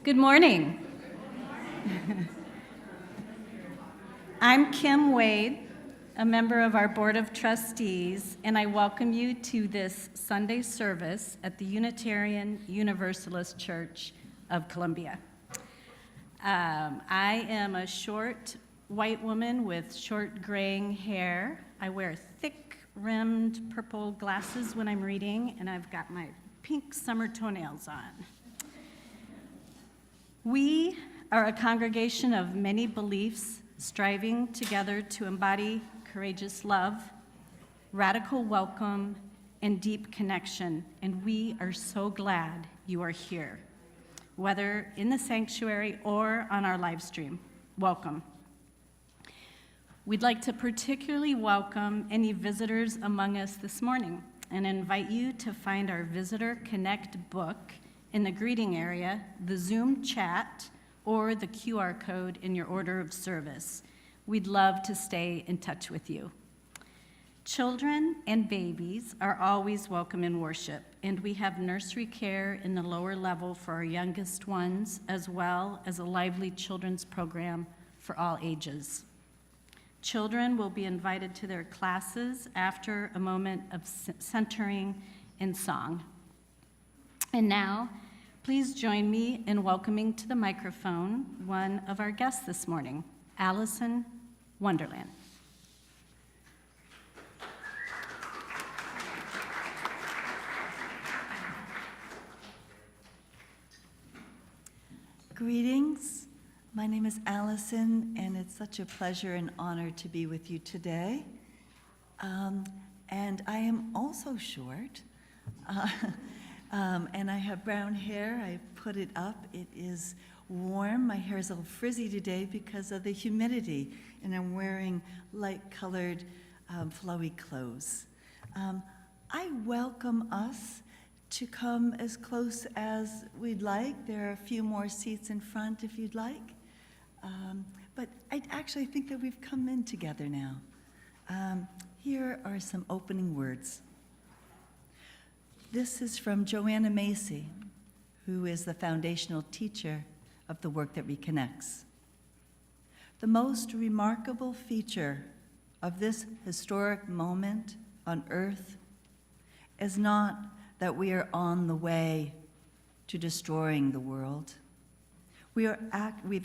Good morning. I'm Kim Wade, a member of our Board of Trustees, and I welcome you to this Sunday service at the Unitarian Universalist Church of Columbia. I am a short white woman with short graying hair. I wear thick-rimmed purple glasses when I'm reading, and I've got my pink summer toenails on. We are a congregation of many beliefs striving together to embody courageous love, radical welcome, and deep connection, and we are so glad you are here, whether in the sanctuary or on our live stream. Welcome. We'd like to particularly welcome any visitors among us this morning and invite you to find our Visitor Connect book in the greeting area, the Zoom chat, or the QR code in your order of service. We'd love to stay in touch with you. Children and babies are always welcome in worship, and we have nursery care in the lower level for our youngest ones, as well as a lively children's program for all ages. Children will be invited to their classes after a moment of centering and song. And now, please join me in welcoming to the microphone one of our guests this morning, Allison, Wonderland. Greetings. My name is Allison, and it's such a pleasure and honor to be with you today. And I am also short. And I have brown hair. I put it up. It is warm. My hair is a little frizzy today because of the humidity, and I'm wearing light-colored, flowy clothes. I welcome us to come as close as we'd like. There are a few more seats in front if you'd like. But I actually think that we've come in together now. Here are some opening words. This is from Joanna Macy, who is the foundational teacher of the Work That Reconnects. The most remarkable feature of this historic moment on Earth is not that we are on the way to destroying the world. We've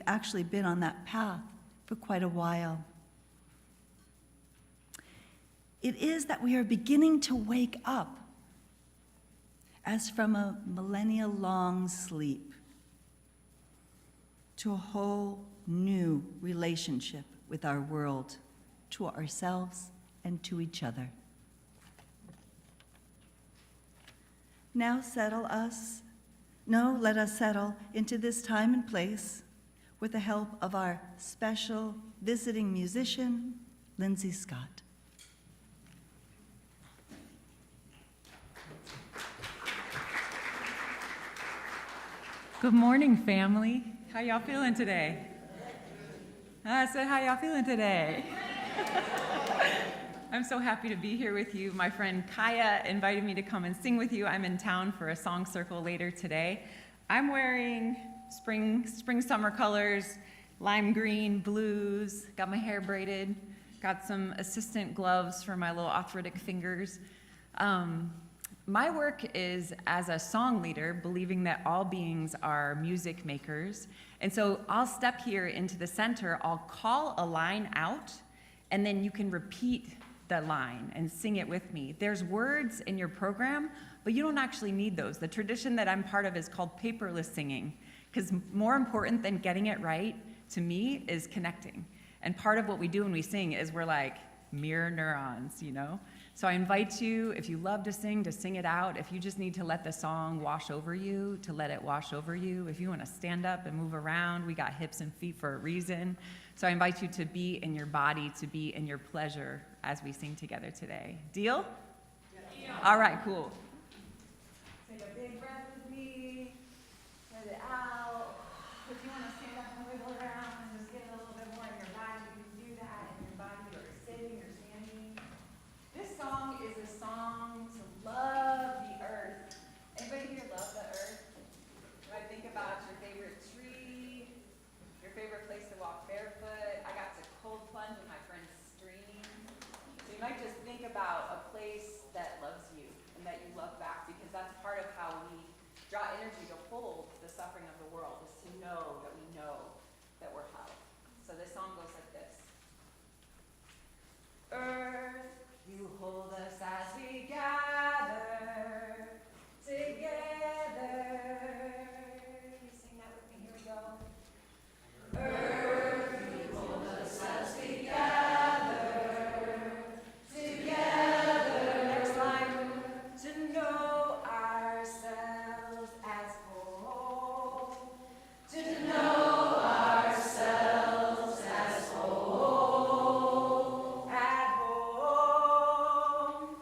actually been on that path for quite a while. It is that we are beginning to wake up as from a millennia-long sleep to a whole new relationship with our world, to ourselves and to each other. Now let us settle into this time and place with the help of our special visiting musician, Lindsay Scott. Good morning, family. How y'all feeling today? I said, how y'all feeling today? I'm so happy to be here with you. My friend Caya invited me to come and sing with you. I'm in town for a song circle later today. I'm wearing spring, summer colors, lime green, blues, got my hair braided, got some assistant gloves for my little arthritic fingers. My work is as a song leader, believing that all beings are music makers. And so I'll step here into the center, I'll call a line out, and then you can repeat the line and sing it with me. There's words in your program, but you don't actually need those. The tradition that I'm part of is called paperless singing, because more important than getting it right, to me, is connecting. And part of what we do when we sing is we're like mirror neurons, you know? So I invite you, if you love to sing it out. If you just need to let the song wash over you, to let it wash over you. If you want to stand up and move around, we got hips and feet for a reason. So I invite you to be in your body, to be in your pleasure as we sing together today. Deal? Yeah. All right, cool. Take a big breath with me. Let it out. If you want to stand up and wiggle around and just get a little bit more in your body, you can do that in your body, or sitting or standing. This song is a song to love the earth. Anybody here love the earth? When I think about your favorite tree you might just think about a place that loves you and that you love back, because that's part of how we draw energy to hold the suffering of the world, is to know that we know that we're held. So this song goes like this. Earth, you hold us as we gather together. You sing that with me, here we go. Earth, you hold us as we gather together. Next line. To know ourselves as whole. To know ourselves as whole. At home.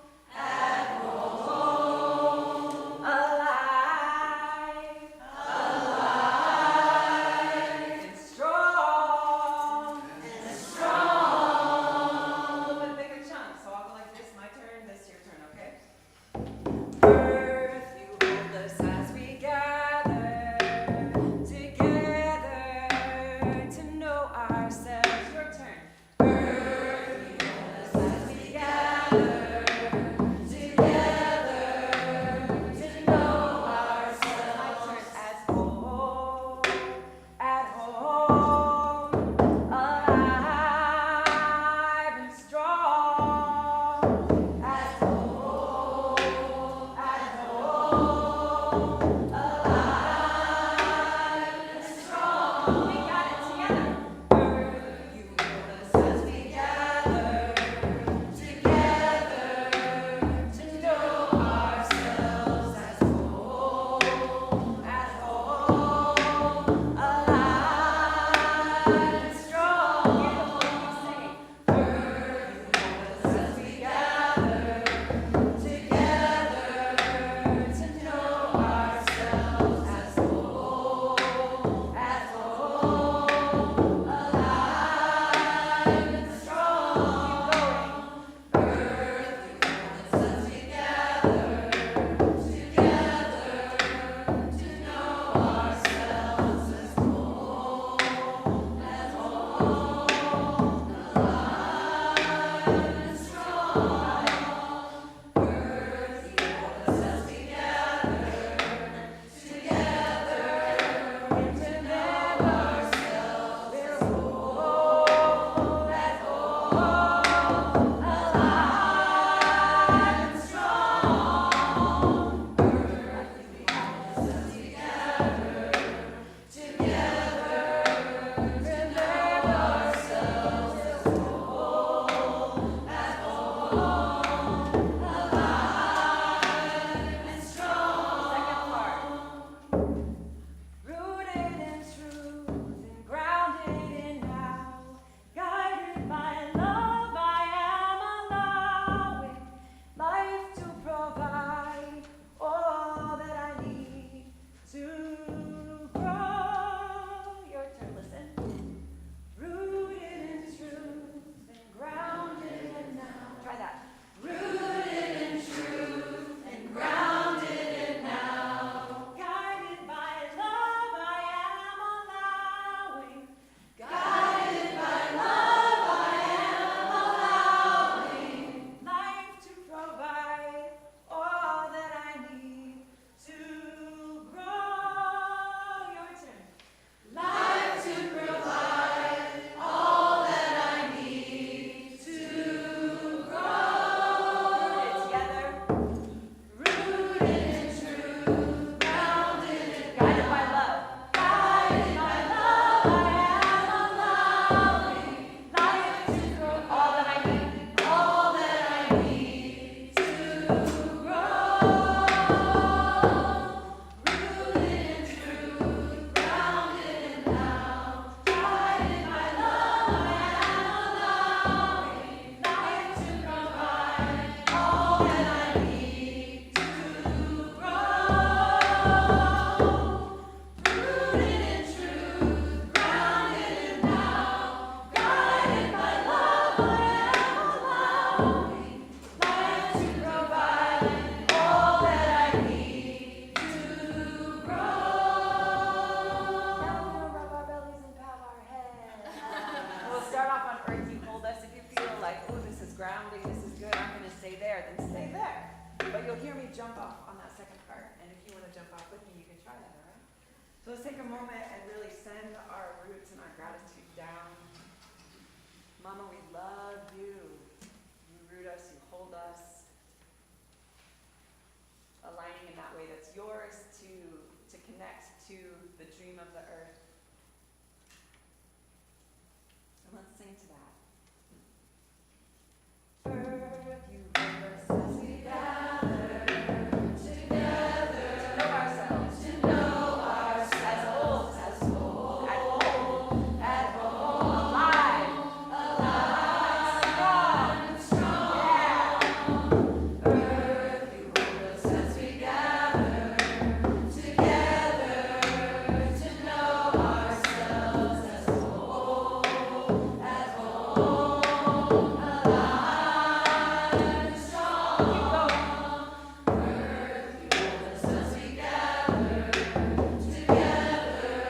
take a moment and really send our roots and our gratitude down. Mama, we love you. You root us, you hold us. Aligning in that way that's yours to connect to the dream of the earth. And let's sing to that. Earth, you hold us as we gather together to know ourselves, as old, at home, alive, strong, yeah. Earth, you hold us as we gather together to know ourselves as whole, at home, alive, strong. Keep going. Earth, you hold us as we gather together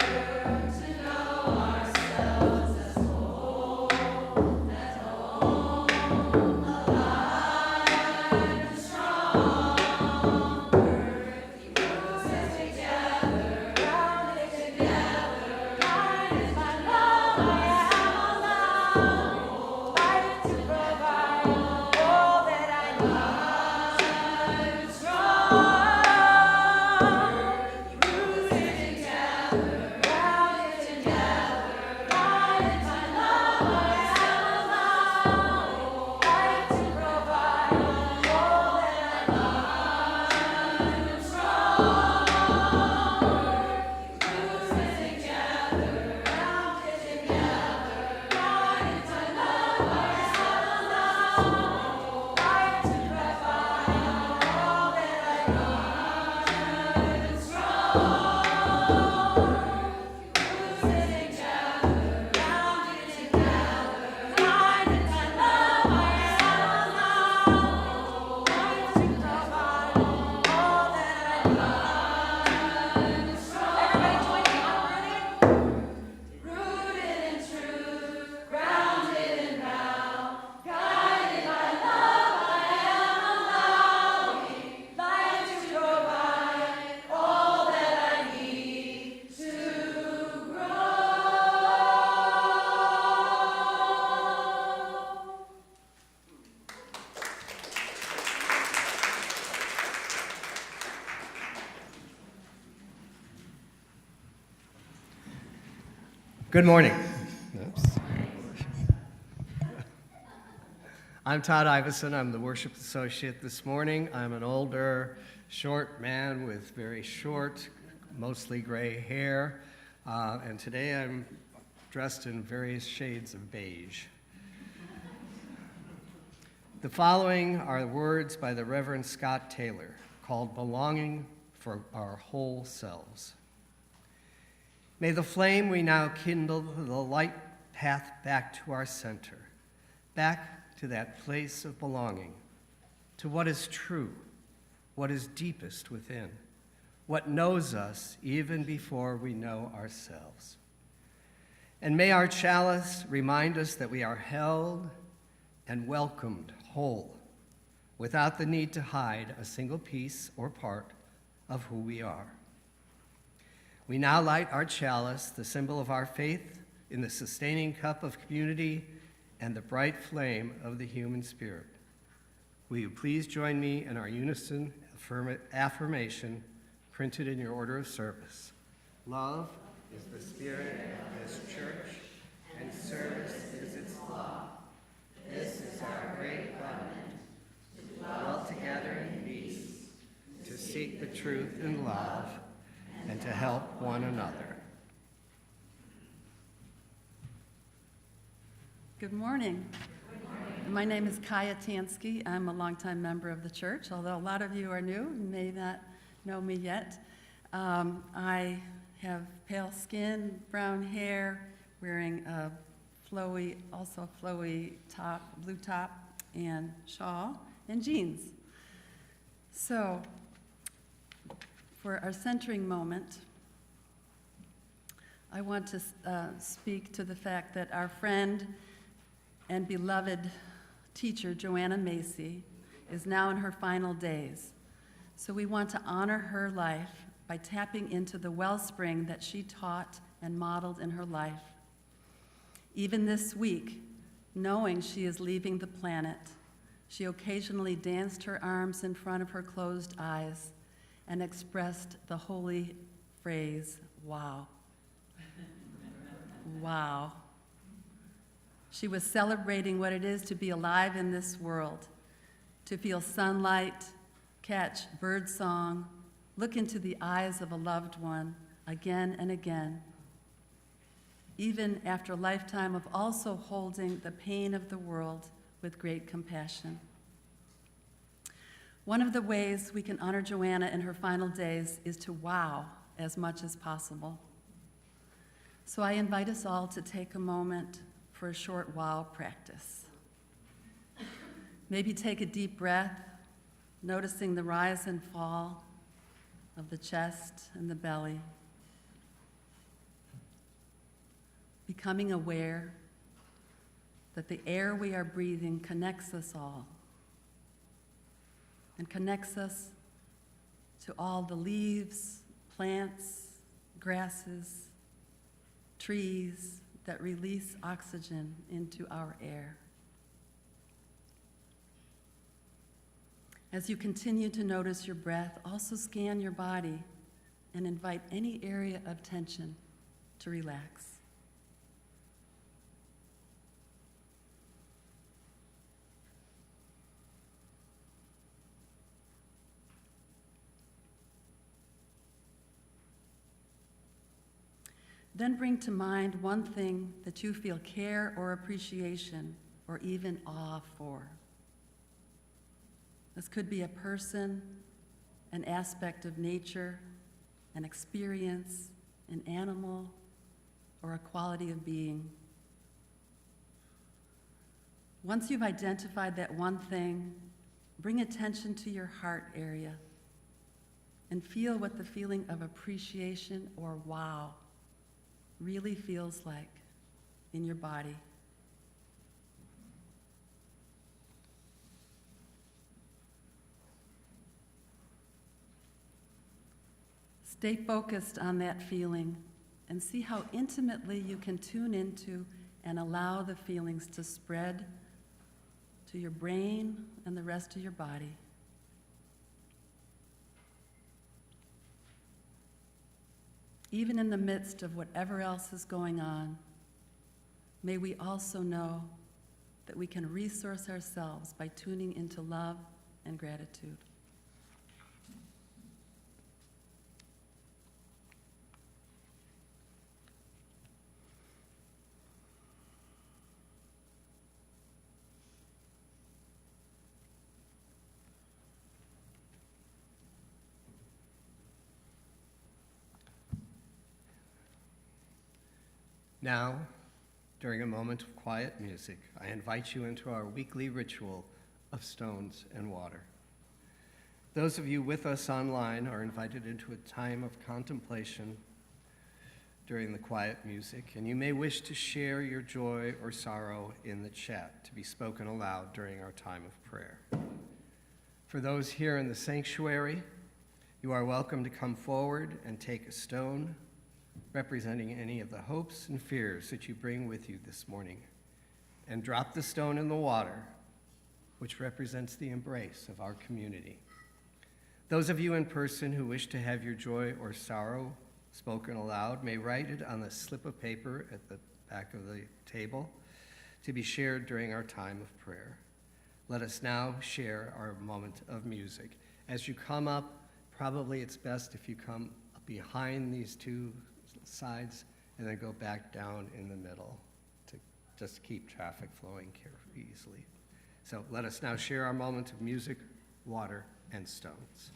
to know ourselves as whole, at home, alive, and strong. Earth, you hold us as we gather, grounded together. Mine is my love, I am alone, fighting to provide all that I need. I'm strong, rooted together, grounded together. Mine is my love, I am alone, fighting to provide all that I need. I'm strong, rooted together, grounded together. Mine is my love, I am alone, fighting to provide all that I need. I'm strong, rooted together, grounded together. Mine is my love, I am alone, fighting to provide all that I need. I'm strong. Everybody join me on rooted in truth, grounded in vow, guided by love, I am allowing life to provide all that I need to grow. Good morning. Oops. I'm Todd Iveson. I'm the worship associate this morning. I'm an older, short man with very short, mostly gray hair. And today I'm dressed in various shades of beige. The following are words by the Reverend Scott Taylor called Belonging for Our Whole Selves. May the flame we now kindle the light path back to our center, back to that place of belonging, to what is true, what is deepest within, what knows us even before we know ourselves. And may our chalice remind us that we are held and welcomed whole, without the need to hide a single piece or part of who we are. We now light our chalice, the symbol of our faith, in the sustaining cup of community and the bright flame of the human spirit. Will you please join me in our unison affirmation printed in your order of service? Love is the spirit of this church, and service is its law. This is our great covenant, to dwell together in peace, to seek the truth in love, and to help one another. Good morning. My name is Caya Tansky. I'm a longtime member of the church, although a lot of you are new and may not know me yet. I have pale skin, brown hair, wearing a flowy top, blue top, and shawl, and jeans. So, for our centering moment, I want to speak to the fact that our friend and beloved teacher, Joanna Macy, is now in her final days. So we want to honor her life by tapping into the wellspring that she taught and modeled in her life. Even this week, knowing she is leaving the planet, she occasionally danced her arms in front of her closed eyes and expressed the holy phrase, wow. Wow. She was celebrating what it is to be alive in this world, to feel sunlight, catch bird song, look into the eyes of a loved one again and again, even after a lifetime of also holding the pain of the world with great compassion. One of the ways we can honor Joanna in her final days is to wow as much as possible. So I invite us all to take a moment for a short wow practice. Maybe take a deep breath, noticing the rise and fall of the chest and the belly. Becoming aware that the air we are breathing connects us all and connects us to all the leaves, plants, grasses, trees that release oxygen into our air. As you continue to notice your breath, also scan your body and invite any area of tension to relax. Then bring to mind one thing that you feel care or appreciation or even awe for. This could be a person, an aspect of nature, an experience, an animal, or a quality of being. Once you've identified that one thing, bring attention to your heart area and feel what the feeling of appreciation or wow really feels like in your body. Stay focused on that feeling and see how intimately you can tune into and allow the feelings to spread to your brain and the rest of your body. Even in the midst of whatever else is going on, may we also know that we can resource ourselves by tuning into love and gratitude. Now, during a moment of quiet music, I invite you into our weekly ritual of stones and water. Those of you with us online are invited into a time of contemplation during the quiet music, and you may wish to share your joy or sorrow in the chat to be spoken aloud during our time of prayer. For those here in the sanctuary, you are welcome to come forward and take a stone representing any of the hopes and fears that you bring with you this morning, and drop the stone in the water, which represents the embrace of our community. Those of you in person who wish to have your joy or sorrow spoken aloud may write it on the slip of paper at the back of the table to be shared during our time of prayer. Let us now share our moment of music. As you come up, probably it's best if you come behind these two sides and then go back down in the middle to just keep traffic flowing easily. So let us now share our moment of music, water, and stones.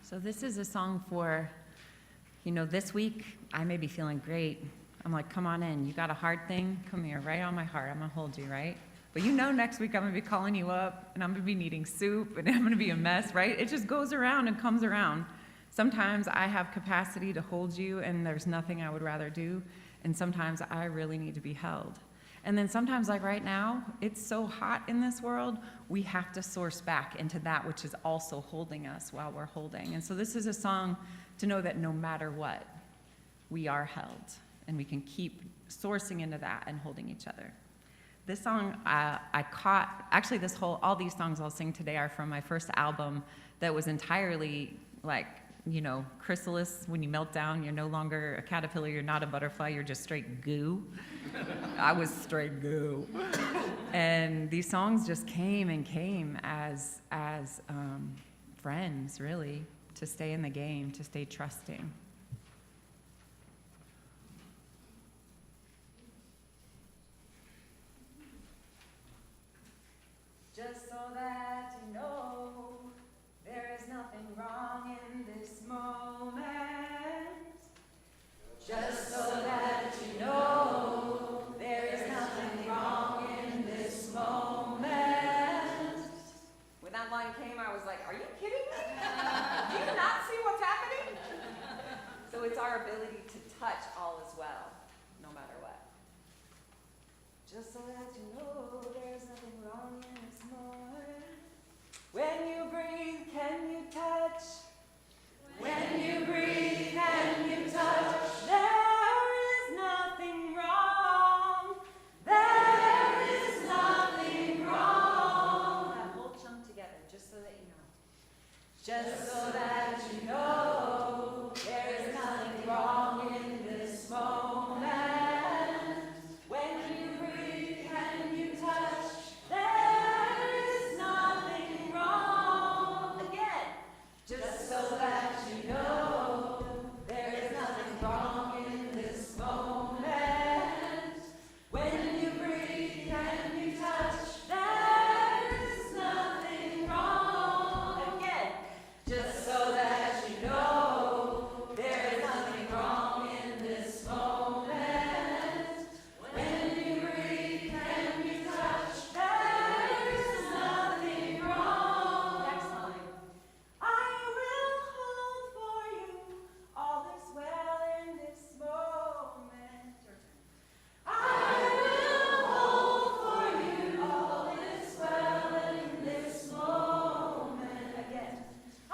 So this is a song for, this week I may be feeling great. I'm like, come on in. You got a hard thing? Come here, right on my heart. I'm going to hold you, right? But next week I'm going to be calling you up, and I'm going to be needing soup, and I'm going to be a mess, right? It just goes around and comes around. Sometimes I have capacity to hold you, and there's nothing I would rather do. And sometimes I really need to be held. And then sometimes, like right now, it's so hot in this world, we have to source back into that which is also holding us while we're holding. And so this is a song to know that no matter what, we are held, and we can keep sourcing into that and holding each other. This song I caught, actually all these songs I'll sing today are from my first album that was entirely like, you know, chrysalis. When you melt down, you're no longer a caterpillar, you're not a butterfly, you're just straight goo. I was straight goo. And these songs just came as friends, really, to stay in the game, to stay trusting. Just so that you know, there is nothing wrong in this moment. Just so that you know, there is nothing wrong in this moment. When that line came, I was like, are you kidding me? Do you not see what's happening? So it's our ability to touch all as well, no matter what. Just so that you know, there's nothing wrong in this moment. When you breathe, can you touch? When you breathe, can you touch? There is nothing wrong. There is nothing wrong. That whole chunk together, just so that you know. Just so that you know, there is nothing wrong in this moment. When you breathe, can you touch? There is nothing wrong. Again, just so that you know, there is nothing wrong in this moment. When you breathe, can you touch? There is nothing wrong. Again, just so that you know, there is nothing wrong in this moment. When you breathe, can you touch? There is nothing wrong. Next line. I will hold for you, all is well in this moment. I will hold for you, all is well in this moment. Again. I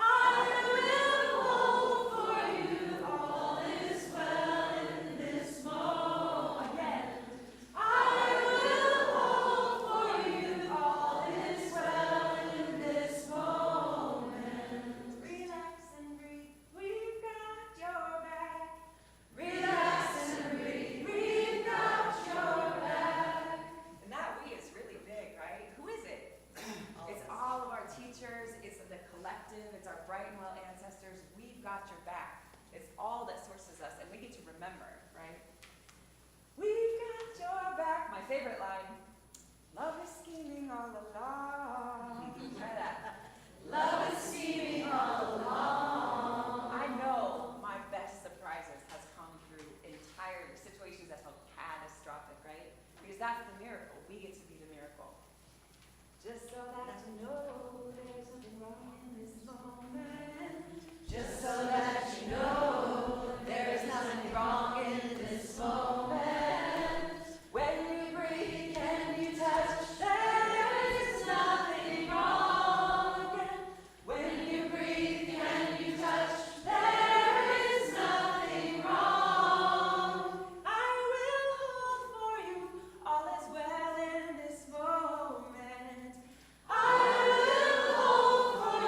will hold for you, all is well in this moment. Again. I will hold for you, all is well in this moment. Relax and breathe, we've got your back. Relax and breathe, we've got your back. And that we is really big, right? Who is it? It's all of our teachers, it's the collective, it's our bright and well ancestors. We've got your back. It's all that sources us, and we get to remember, right? We've got your back. My favorite line. Love is scheming all along. Try that. Love is scheming all along. I know my best surprises has come through entire situations that felt catastrophic, right? Because that's the miracle. We get to be the miracle. Just so that you know, there's nothing wrong in this moment. Just so that you know, there is nothing wrong in this moment. When you breathe, can you touch? There is nothing wrong. Again. When you breathe, can you touch? There is nothing wrong. I will hold for you, all is well in this moment. I will hold for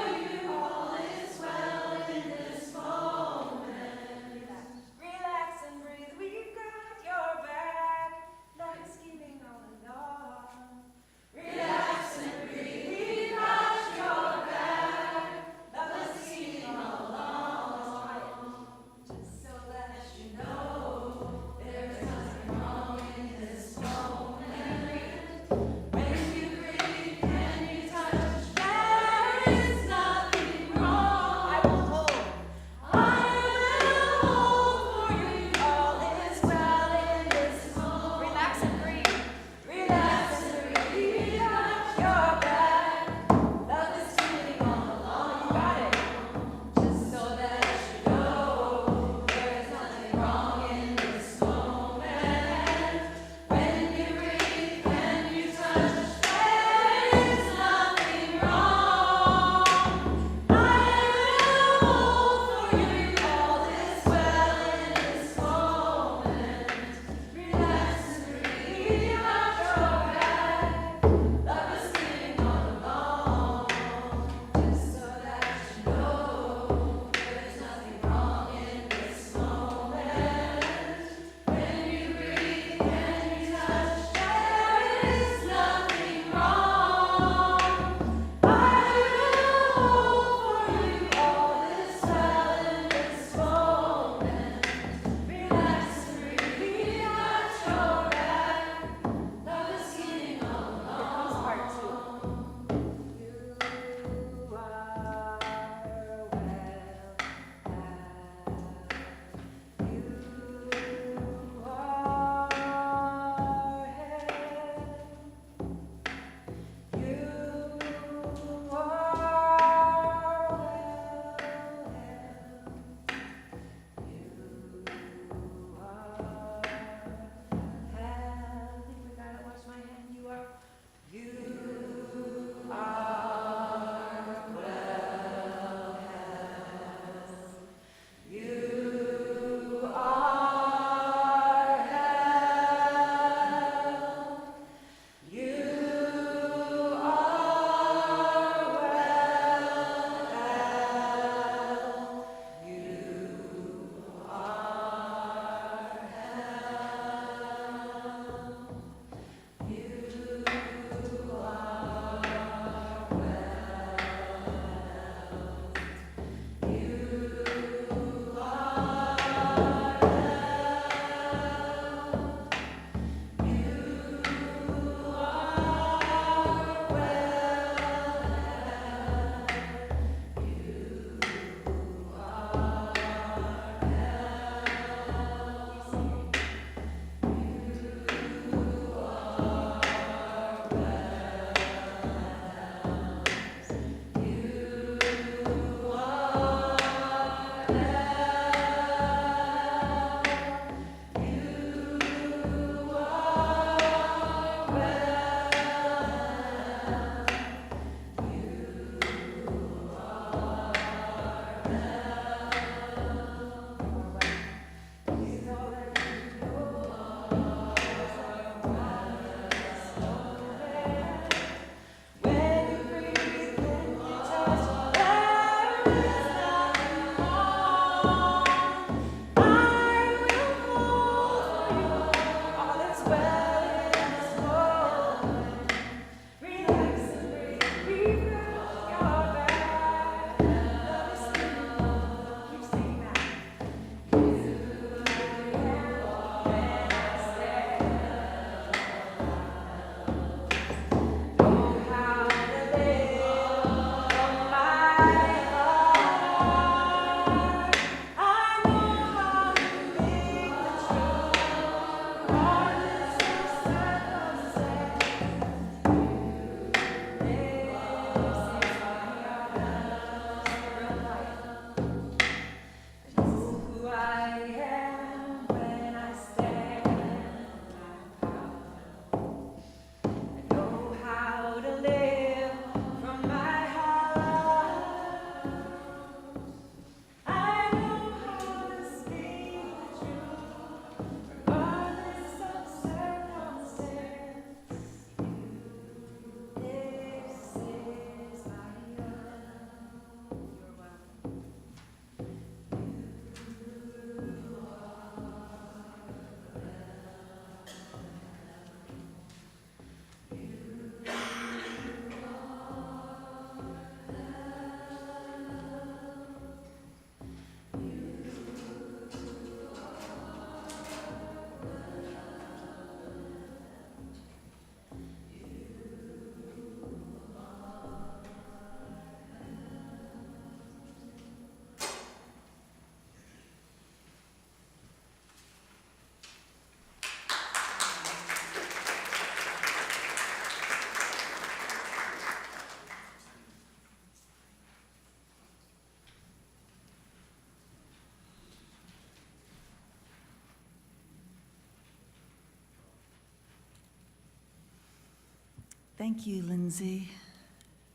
Thank you, Lindsay.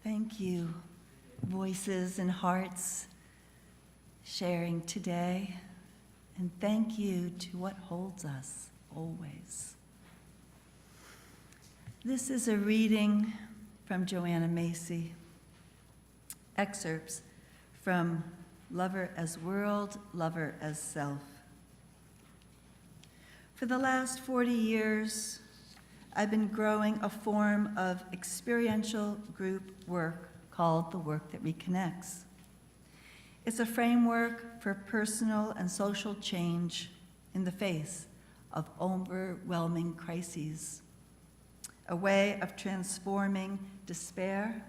Thank you, voices and hearts sharing today. And thank you to what holds us always. This is a reading from Joanna Macy. Excerpts from Lover as World, Lover as Self. For the last 40 years, I've been growing a form of experiential group work called the Work That Reconnects. It's a framework for personal and social change in the face of overwhelming crises, a way of transforming despair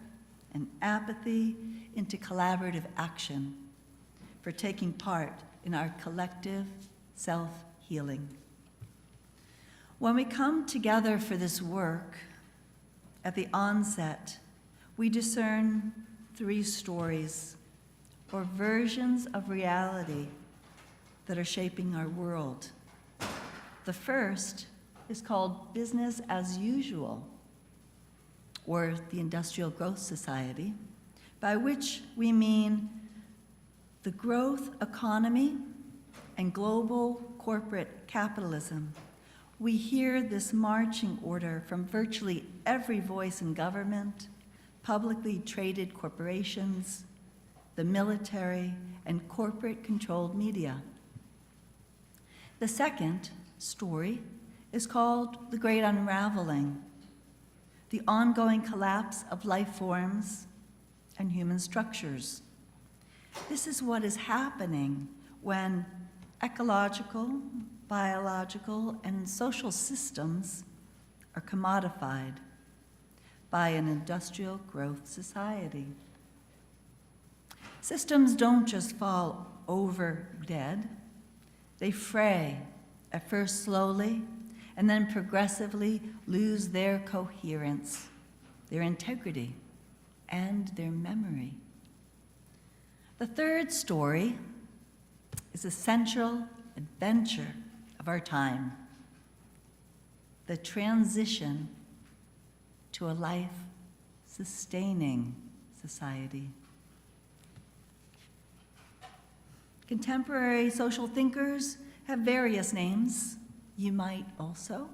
and apathy into collaborative action for taking part in our collective self-healing. When we come together for this work, at the onset, we discern 3 stories or versions of reality that are shaping our world. The first is called business as usual, or the Industrial Growth Society, by which we mean the growth economy and global corporate capitalism. We hear this marching order from virtually every voice in government, publicly traded corporations, the military, and corporate-controlled media. The second story is called The Great Unraveling, the ongoing collapse of life forms and human structures. This is what is happening when ecological, biological, and social systems are commodified by an industrial growth society. Systems don't just fall over dead. They fray, at first slowly, and then progressively lose their coherence, their integrity, and their memory. The third story is a central adventure of our time, the transition to a life-sustaining society. Contemporary social thinkers have various names. You might also.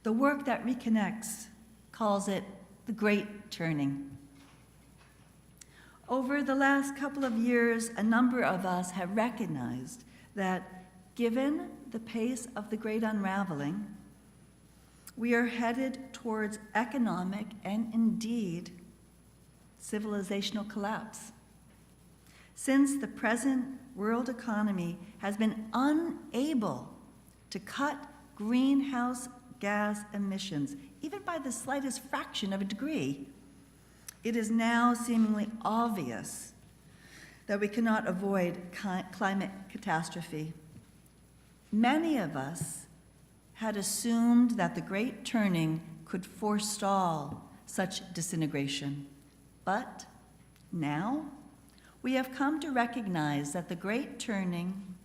The Work That Reconnects calls it the Great Turning. Over the last couple of years, a number of us have recognized that given the pace of the Great Unraveling, we are headed towards economic and indeed civilizational collapse. Since the present world economy has been unable to cut greenhouse gas emissions, even by the slightest fraction of a degree, it is now seemingly obvious that we cannot avoid climate catastrophe. Many of us had assumed that the Great Turning could forestall such disintegration. But now we have come to recognize that the Great Turning,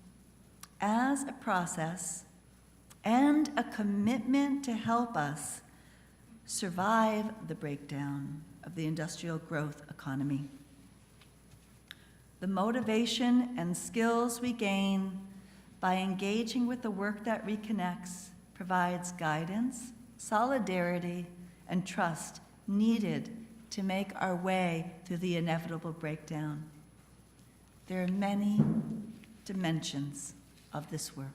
as a process and a commitment to help us survive the breakdown of the industrial growth economy. The motivation and skills we gain by engaging with the Work That Reconnects provides guidance, solidarity, and trust needed to make our way through the inevitable breakdown. There are many dimensions of this work.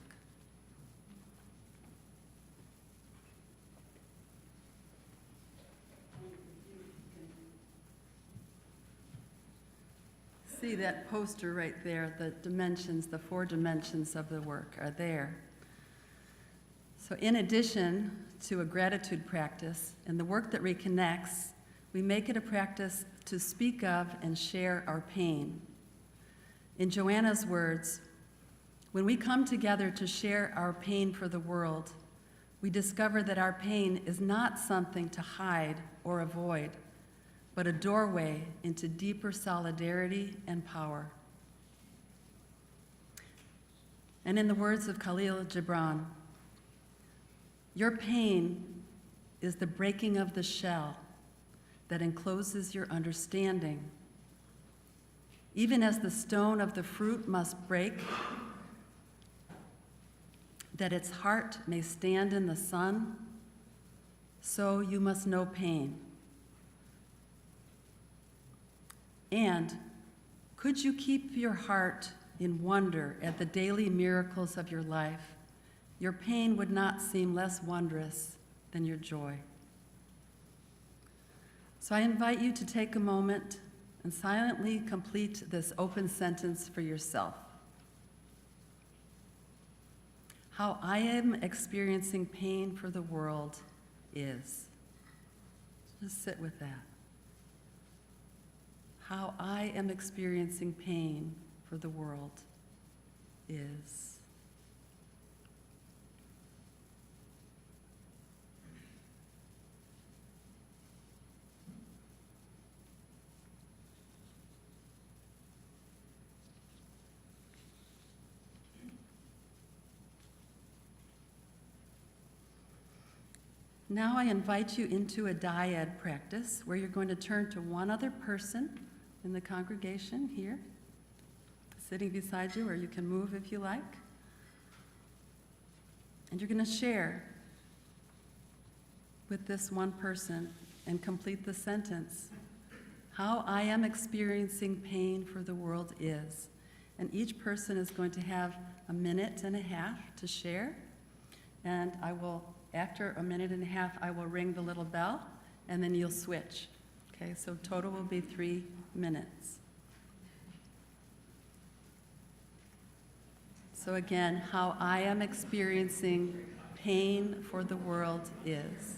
See that poster right there, the dimensions, the 4 dimensions of the work are there. So in addition to a gratitude practice and the Work That Reconnects, we make it a practice to speak of and share our pain. In Joanna's words, when we come together to share our pain for the world, we discover that our pain is not something to hide or avoid, but a doorway into deeper solidarity and power. And in the words of Khalil Gibran, your pain is the breaking of the shell that encloses your understanding. Even as the stone of the fruit must break, that its heart may stand in the sun, so you must know pain. And could you keep your heart in wonder at the daily miracles of your life, your pain would not seem less wondrous than your joy. So I invite you to take a moment and silently complete this open sentence for yourself. How I am experiencing pain for the world is. Just sit with that. How I am experiencing pain for the world is. Now I invite you into a dyad practice where you're going to turn to one other person in the congregation here, sitting beside you, or you can move if you like. And you're going to share with this one person and complete the sentence. How I am experiencing pain for the world is. And each person is going to have a minute and a half to share. And I will, after a minute and a half, I will ring the little bell, and then you'll switch. Okay, so total will be 3 minutes. So again, how I am experiencing pain for the world is.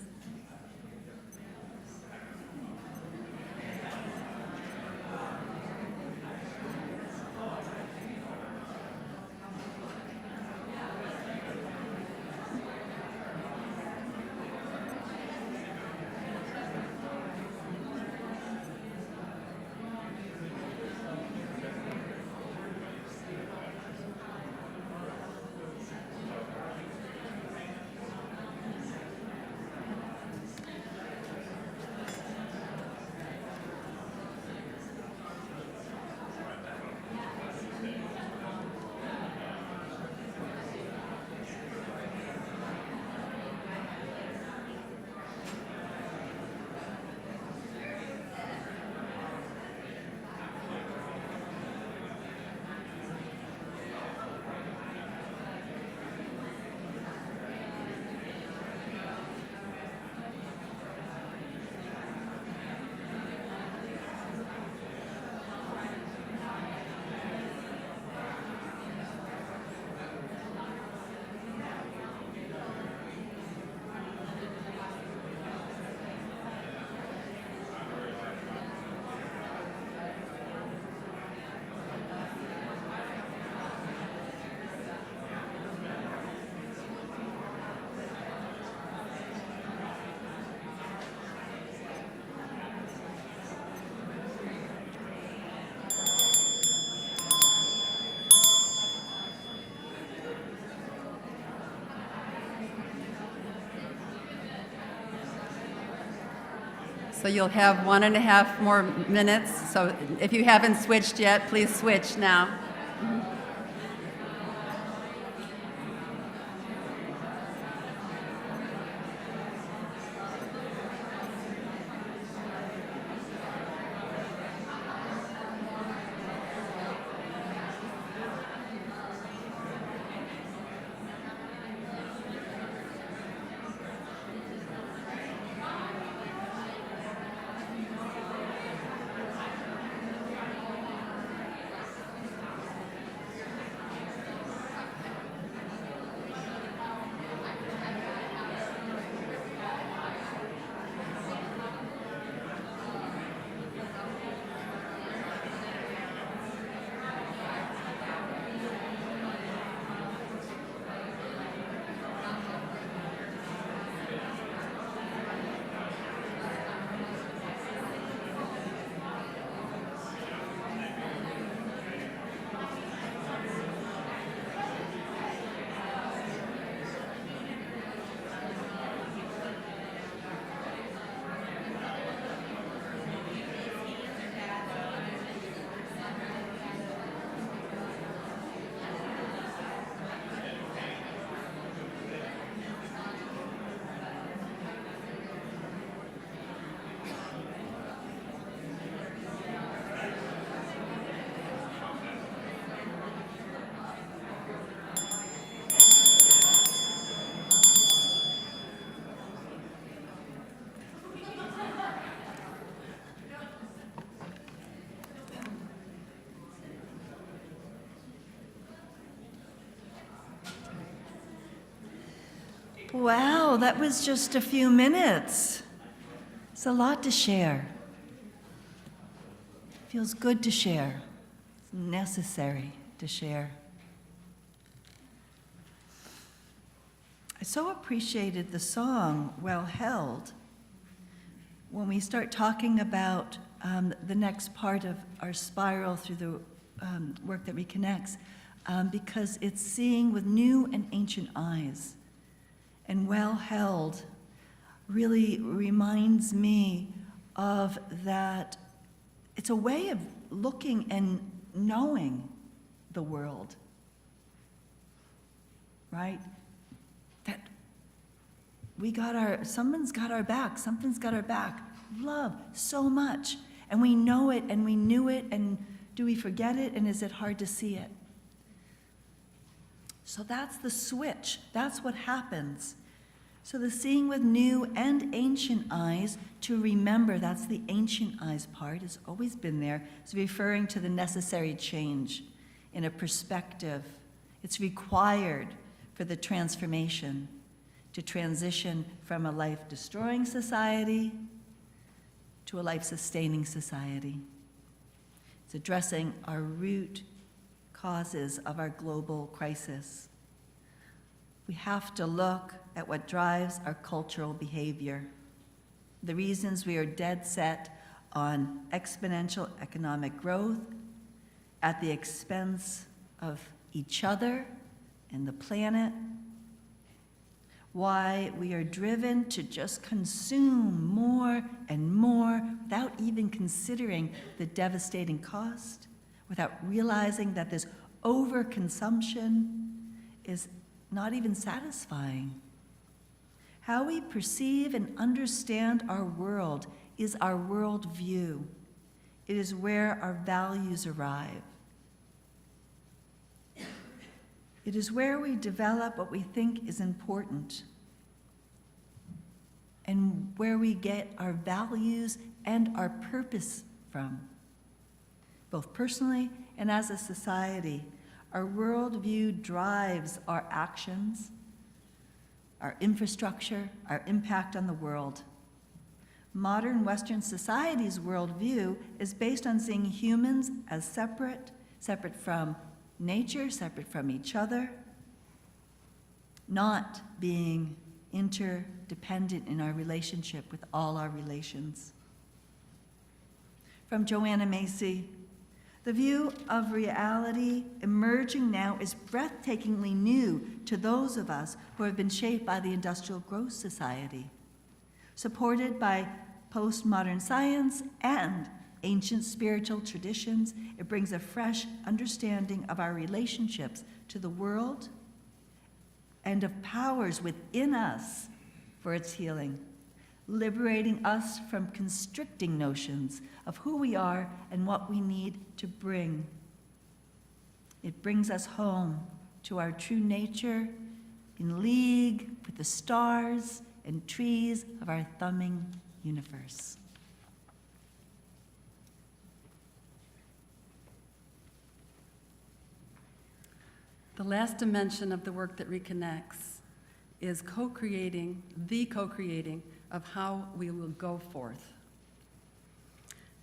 So you'll have 1.5 more minutes. So if you haven't switched yet, please switch now. Wow, that was just a few minutes. It's a lot to share. Feels good to share. It's necessary to share. I so appreciated the song, Well Held, when we start talking about the next part of our spiral through the work that reconnects, because it's seeing with new and ancient eyes. And well held really reminds me of that. It's a way of looking and knowing the world, right? That someone's got our back, something's got our back. Love so much. And we know it and we knew it, and do we forget it, and is it hard to see it? So that's the switch. That's what happens. So the seeing with new and ancient eyes, to remember, that's the ancient eyes part, has always been there. It's referring to the necessary change in a perspective. It's required for the transformation, to transition from a life-destroying society to a life-sustaining society. It's addressing our root causes of our global crisis. We have to look at what drives our cultural behavior, the reasons we are dead set on exponential economic growth at the expense of each other and the planet, why we are driven to just consume more and more without even considering the devastating cost, without realizing that this overconsumption is not even satisfying. How we perceive and understand our world is our worldview. It is where our values arrive. It is where we develop what we think is important, and where we get our values and our purpose from, both personally and as a society. Our worldview drives our actions, our infrastructure, our impact on the world. Modern Western society's worldview is based on seeing humans as separate from nature, separate from each other, not being interdependent in our relationship with all our relations. From Joanna Macy, the view of reality emerging now is breathtakingly new to those of us who have been shaped by the industrial growth society. Supported by postmodern science and ancient spiritual traditions, it brings a fresh understanding of our relationships to the world and of powers within us for its healing, liberating us from constricting notions of who we are and what we need to bring. It brings us home to our true nature, in league with the stars and trees of our thumbing universe. The last dimension of the work that reconnects is co-creating of how we will go forth.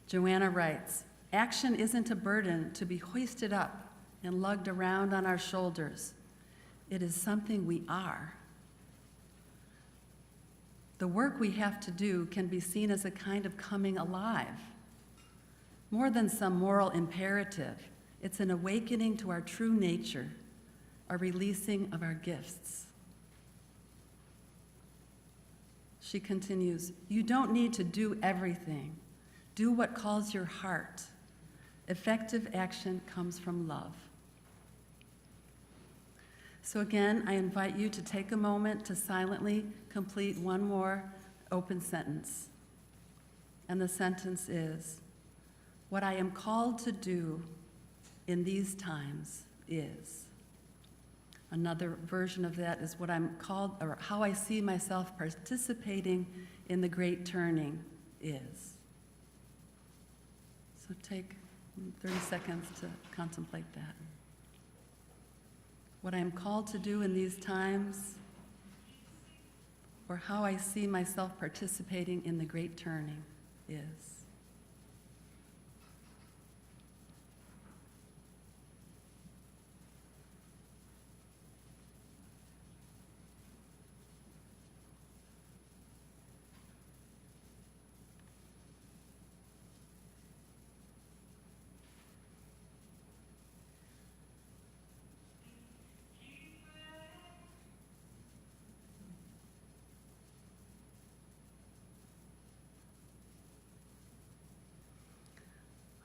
Joanna writes, "Action isn't a burden to be hoisted up and lugged around on our shoulders. It is something we are. The work we have to do can be seen as a kind of coming alive. More than some moral imperative, it's an awakening to our true nature, a releasing of our gifts." She continues, "You don't need to do everything. Do what calls your heart. Effective action comes from love." So again, I invite you to take a moment to silently complete one more open sentence. And the sentence is, "What I am called to do in these times is." Another version of that is what I'm called, or how I see myself participating in the great turning is. So take 30 seconds to contemplate that. What I am called to do in these times for how I see myself participating in the great turning is.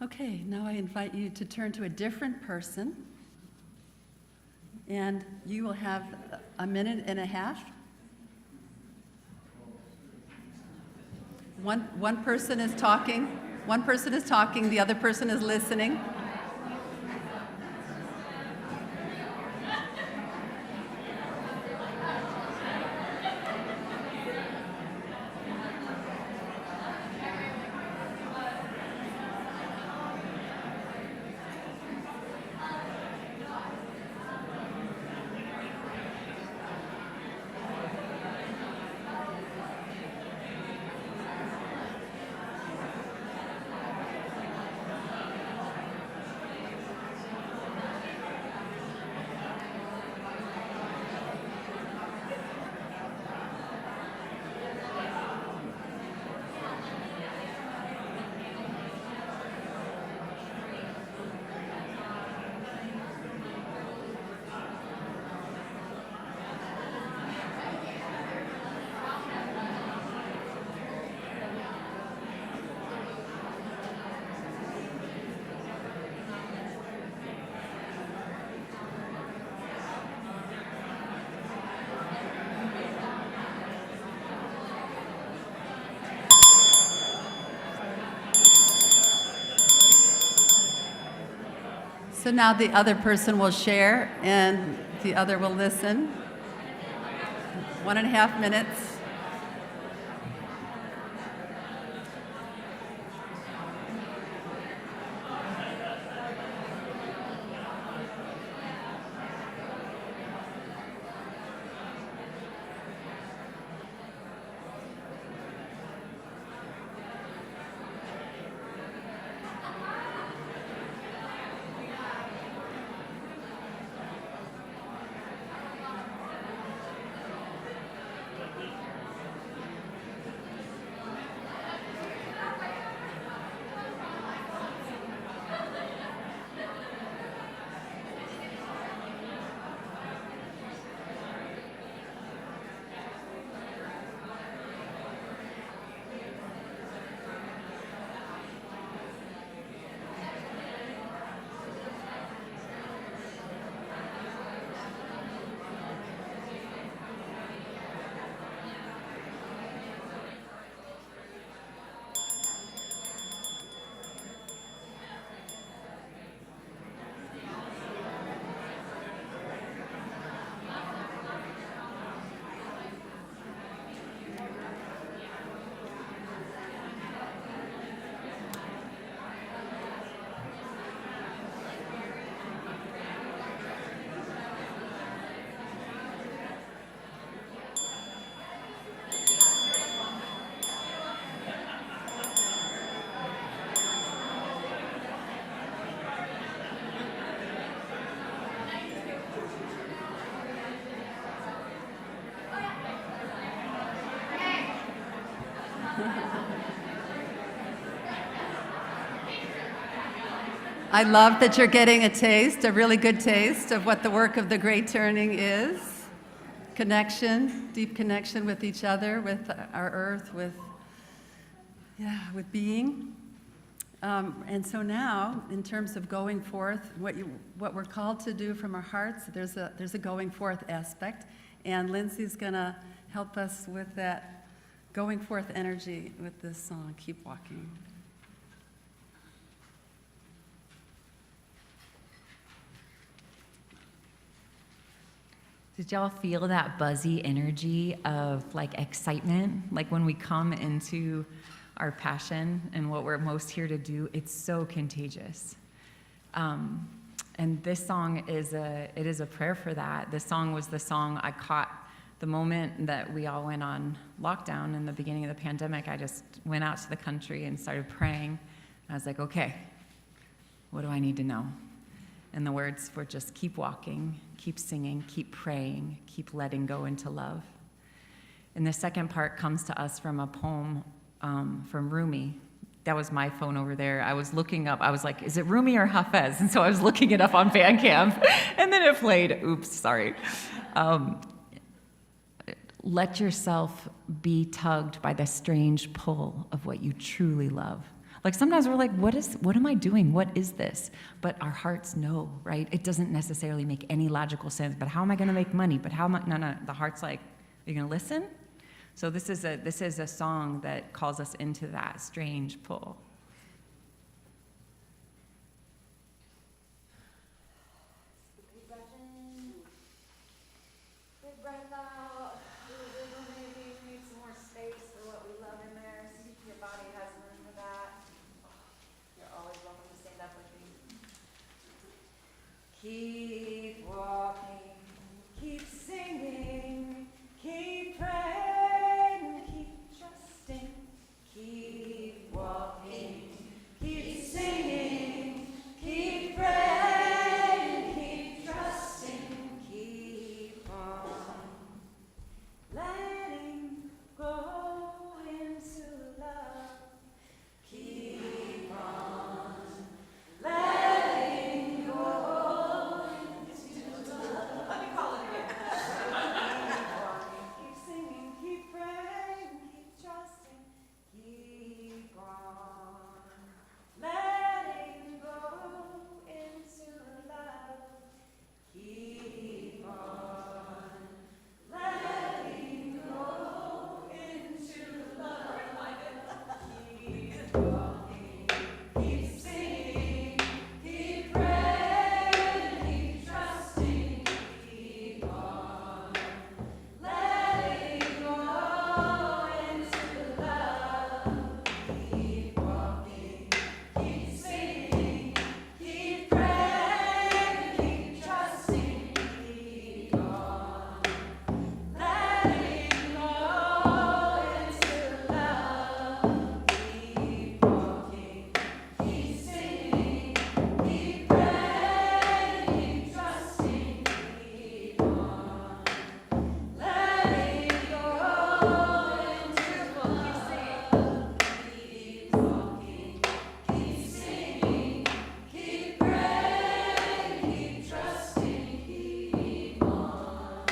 Okay, now I invite you to turn to a different person, and you will have a minute and a half. One person is talking, the other person is listening. So now the other person will share and the other will listen. 1.5 minutes. I love that you're getting a taste, a really good taste of what the work of the Great Turning is. Connection, deep connection with each other, with our earth, with being. And so now, in terms of going forth, what we're called to do from our hearts, there's a going forth aspect, and Lindsay's gonna help us with that going forth energy with this song, Keep Walking. Did y'all feel that buzzy energy of like excitement? Like when we come into our passion and what we're most here to do, it's so contagious. And this song is a prayer for that. This song was the song I caught The moment that we all went on lockdown in the beginning of the pandemic, I just went out to the country and started praying. I was like, okay, what do I need to know? And the words were just keep walking, keep singing, keep praying, keep letting go into love. And the second part comes to us from a poem from Rumi. That was my phone over there. I was looking up, I was like, is it Rumi or Hafez? And so I was looking it up on Bandcamp, and then it played. Oops, sorry. Let yourself be tugged by the strange pull of what you truly love. Like sometimes we're like, what am I doing? What is this? But our hearts know, right? It doesn't necessarily make any logical sense, but how am I gonna make money? But how am I, no, the heart's like, are you gonna listen? So this is a song that calls us into that strange pull. Big breath in, big breath out. Do a wiggle maybe. We need some more space for what we love in there. See if your body has room for that. You're always welcome to stand up with me. Keep walking, keep singing, keep praying, keep trusting, keep walking, keep singing, keep praying, keep trusting, keep on letting go into love, keep on letting go into love. Let me call it again. Keep walking, keep singing, keep praying, keep trusting, keep on letting go into love. Keep on letting go into love. Keep walking, keep singing, keep praying, keep trusting, keep on letting go into love. Keep walking, keep singing, keep praying, keep trusting, keep on letting go into love. Keep walking, keep singing, keep praying, keep trusting, keep on letting go into love. Keep walking, keep singing, keep praying, keep trusting, keep on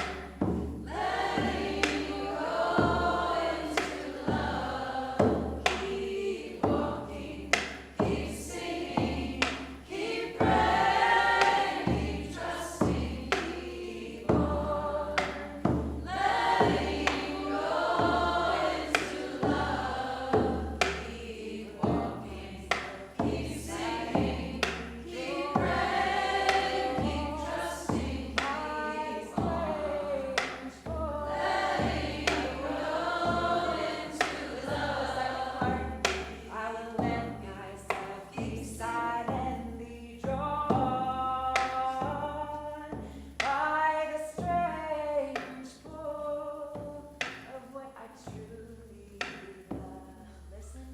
letting go into love. Keep walking, keep singing, keep praying, keep trusting, keep on letting go into love. Keep walking, keep singing, keep praying, keep trusting, keep on letting go into love. I will let myself be silently drawn by the strange pull of what I truly love. Listen,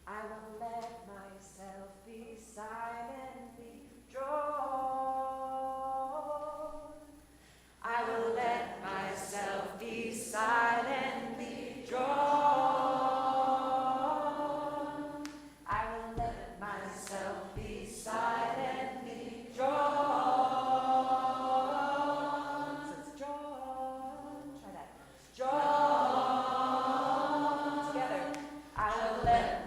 I will let myself be silently drawn. I will let myself be silently drawn. I will let myself be silently drawn. So it's drawn. Try that. Drawn. Together. I will let